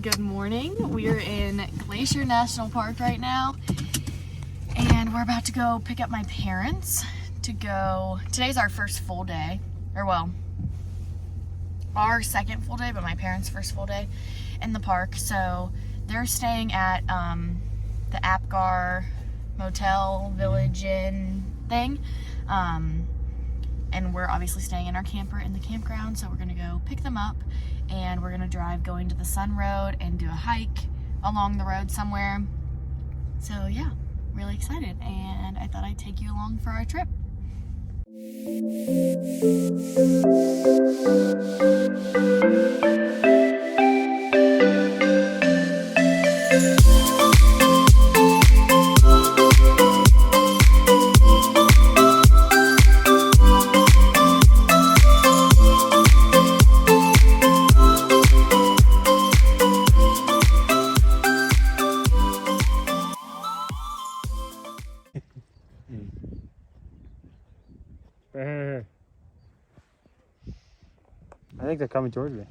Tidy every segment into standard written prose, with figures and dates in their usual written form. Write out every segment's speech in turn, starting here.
Good morning. We are in Glacier National Park right now, and we're about to go pick up my parents to go. Today's our first full day, or well, our second full day, but my parents' first full day in the park. So they're staying at the Apgar Motel Village Inn thing, and we're obviously staying in our camper in the campground. So we're gonna go pick them up, and we're gonna drive going to the Sun Road and do a hike along the road somewhere. So yeah, really excited, and I thought I'd take you along for our trip. I think they're coming towards me.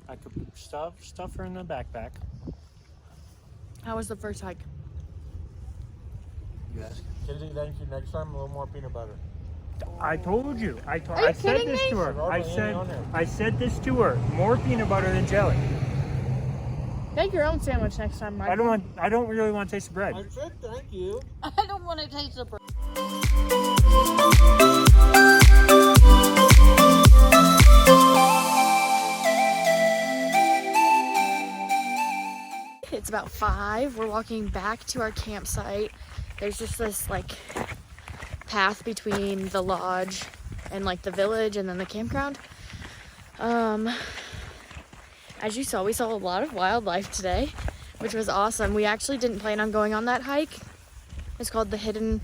I could stuff her in the backpack. How was the first hike? Yes. Kinsey, thank you. Next time, a little more peanut butter. I told you. I you said kidding this me? to her. On there. I said this to her. More peanut butter than jelly. Make your own sandwich next time, Mike. I don't really want to taste the bread. I said thank you. I don't want to taste the bread. It's about 5. We're walking back to our campsite. There's just this like path between the lodge and like the village and then the campground. As you saw, we saw a lot of wildlife today, which was awesome. We actually didn't plan on going on that hike. It's called the Hidden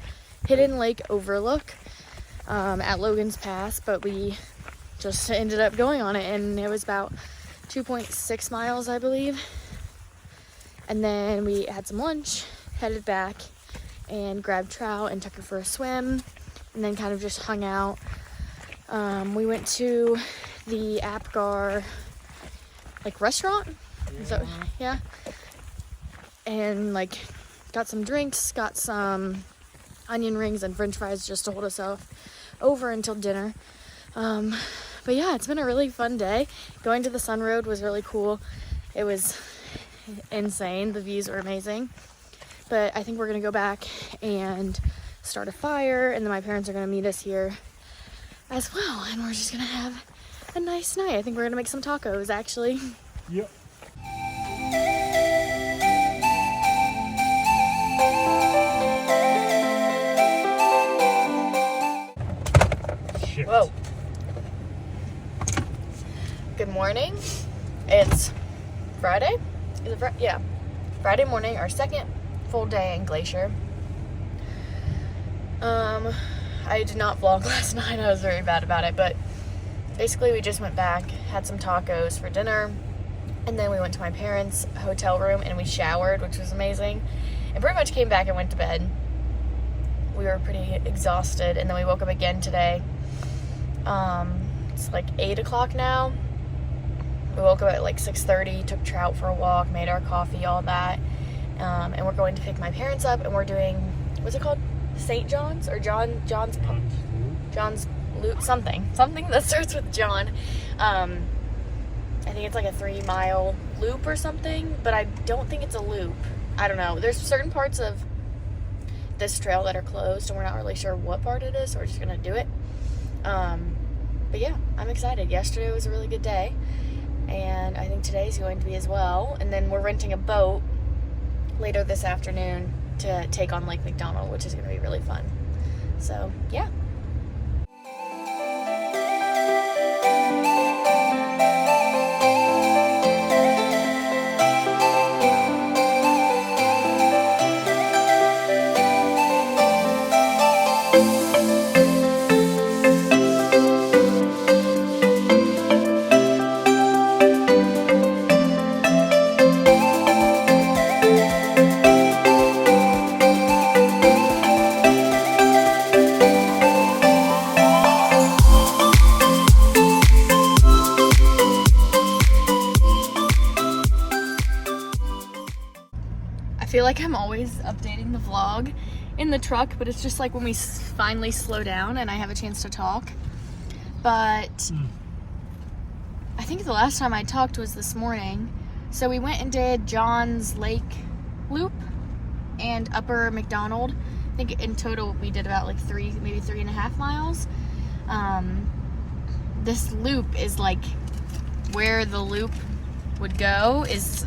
Lake Overlook at Logan's Pass, but we just ended up going on it, and it was about 2.6 miles, I believe. And then we had some lunch, headed back, and grabbed trout and took her for a swim, and then kind of just hung out. We went to the Apgar restaurant. Yeah. And got some drinks, got some onion rings and french fries just to hold us over until dinner. But yeah, it's been a really fun day. Going to the Sun Road was really cool. It was insane. The views were amazing. But I think we're gonna go back and start a fire, and then my parents are gonna meet us here as well, and we're just gonna have a nice night. I think we're gonna make some tacos, actually. Yep. Shit. Whoa. Good morning. It's Friday. Is it yeah. Friday morning, our second full day in Glacier. I did not vlog last night. I was very bad about it, but basically we just went back, had some tacos for dinner, and then we went to my parents' hotel room and we showered, which was amazing, and pretty much came back and went to bed. We were pretty exhausted, and then we woke up again today. It's like 8 o'clock now. We woke up at like 6:30, took Trout for a walk, made our coffee, all that, and we're going to pick my parents up, and we're doing, what's it called? St. John's or John's Loop, something that starts with John. I think it's like a 3-mile loop or something, but I don't think it's a loop. I don't know. There's certain parts of this trail that are closed, and we're not really sure what part it is, so we're just gonna do it. But yeah, I'm excited. Yesterday was a really good day, and I think today's going to be as well. And then we're renting a boat later this afternoon to take on Lake McDonald, which is going to be really fun. So yeah. feel like I'm always updating the vlog in the truck, but it's just like when we finally slow down and I have a chance to talk. But I think the last time I talked was this morning. So we went and did John's Lake Loop and Upper McDonald. I think in total we did about like maybe 3.5 miles. This loop is like where the loop would go is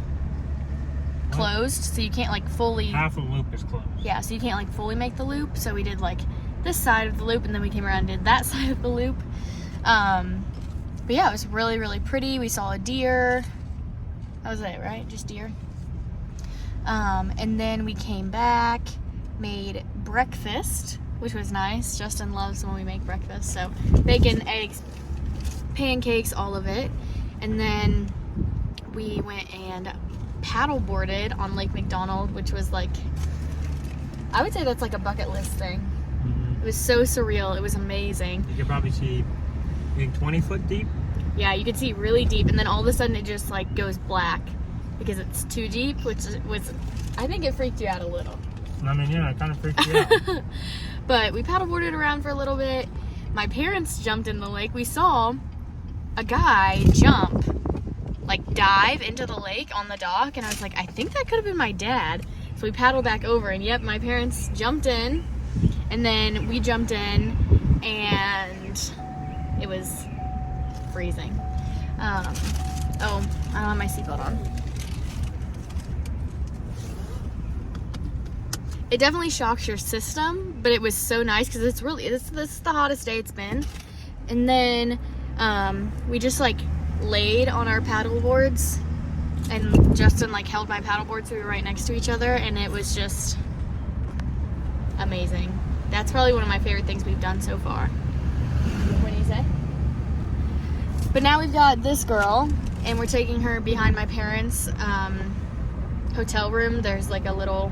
closed, so you can't like fully. Half a loop is closed. Yeah, so you can't like fully make the loop. So we did like this side of the loop, and then we came around and did that side of the loop. But yeah, it was really, really pretty. We saw a deer. That was it, right? Just deer. And then we came back, made breakfast, which was nice. Justin loves when we make breakfast, so bacon, eggs, pancakes, all of it. And then we went and paddleboarded on Lake McDonald, which was like, I would say that's like a bucket list thing. It was so surreal. It was amazing. You could probably see, I think, 20 foot deep. Yeah, you could see really deep, and then all of a sudden it just like goes black because it's too deep, which was, I think it freaked you out a little. I mean, yeah, it kind of freaked you out. But we paddleboarded around for a little bit. My parents jumped in the lake. We saw a guy dive into the lake on the dock, and I was like, I think that could have been my dad. So we paddled back over, and yep, my parents jumped in, and then we jumped in, and it was freezing. Oh, I don't have my seatbelt on. It definitely shocks your system, but it was so nice because it's really, this is the hottest day it's been. And then we just like laid on our paddle boards, and Justin like held my paddle board so we were right next to each other, and it was just amazing. That's probably one of my favorite things we've done so far. What do you say? But now we've got this girl, and we're taking her behind my parents' hotel room. There's like a little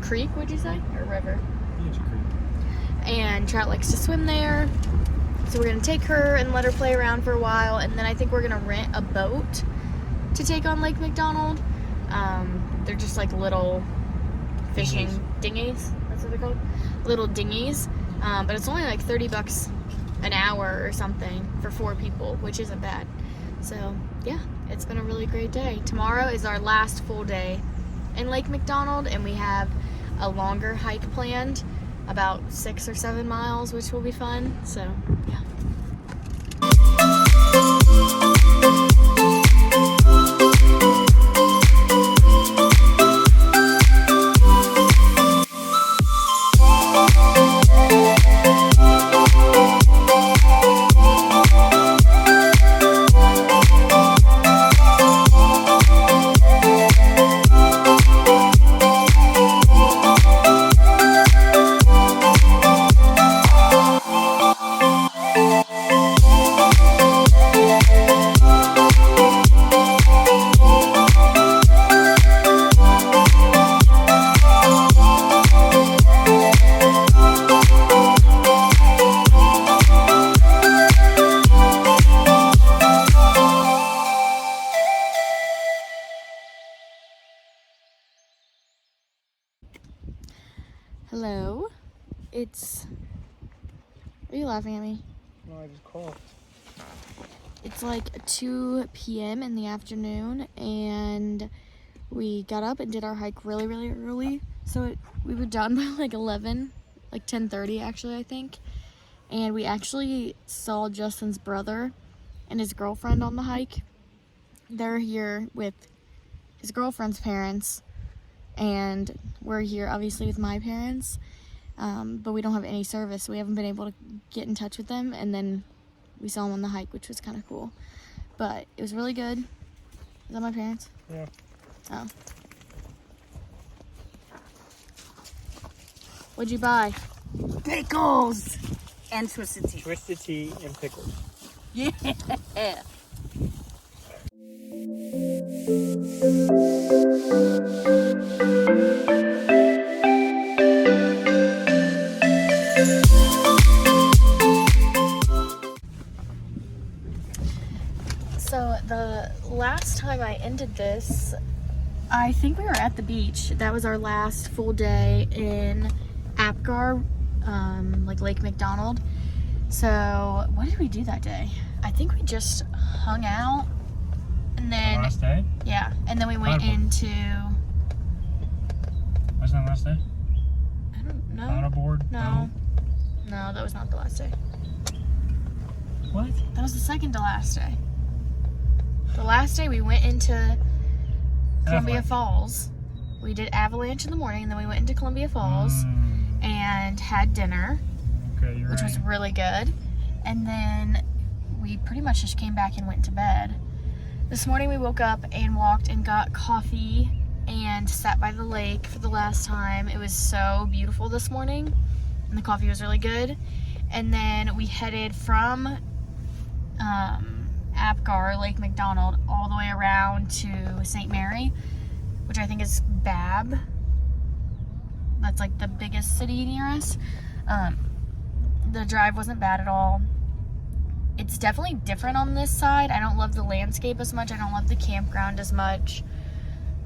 creek, would you say? Or river? It's a creek. And Trout likes to swim there. So we're gonna take her and let her play around for a while, and then I think we're gonna rent a boat to take on Lake McDonald. They're just like little fishing dinghies. That's what they're called? Little dinghies. But it's only like $30 an hour or something for 4 people, which isn't bad. So yeah, it's been a really great day. Tomorrow is our last full day in Lake McDonald, and we have a longer hike planned, about 6 or 7 miles, which will be fun. So yeah. Hello. Are you laughing at me? No, I just coughed. It's like 2 p.m. in the afternoon, and we got up and did our hike really, really early. So we were done by like 11, like 10:30 actually, I think. And we actually saw Justin's brother and his girlfriend on the hike. They're here with his girlfriend's parents, and we're here obviously with my parents. But we don't have any service, so we haven't been able to get in touch with them. And then we saw them on the hike, which was kind of cool. But it was really good. Is that my parents? Yeah. Oh. What'd you buy? Pickles and twisted tea. Twisted tea and pickles. Yeah. So the last time I ended this I think we were at the beach. That was our last full day in Apgar, like Lake McDonald. So what did we do that day? I think we just hung out, and then Last day? yeah, and then we went Paddleboard. into, Wasn't that last day? I don't know. Paddleboard? No, that was not the last day. What? That was the second to last day. The last day we went into Columbia Avalanche. Falls. We did Avalanche in the morning, and then we went into Columbia Falls and had dinner, Okay, you're which right. was really good. And then we pretty much just came back and went to bed. This morning we woke up and walked and got coffee and sat by the lake for the last time. It was so beautiful this morning, and the coffee was really good. And then we headed from Apgar, Lake McDonald, all the way around to St. Mary, which I think is Bab. That's like the biggest city near us. The drive wasn't bad at all. It's definitely different on this side. I don't love the landscape as much. I don't love the campground as much,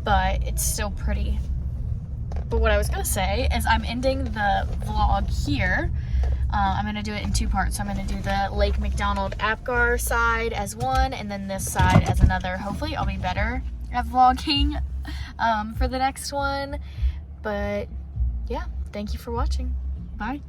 but it's still pretty. But what I was gonna say is I'm ending the vlog here. I'm gonna do it in two parts. So I'm gonna do the Lake McDonald Apgar side as one, and then this side as another. Hopefully I'll be better at vlogging for the next one. But yeah, thank you for watching. Bye.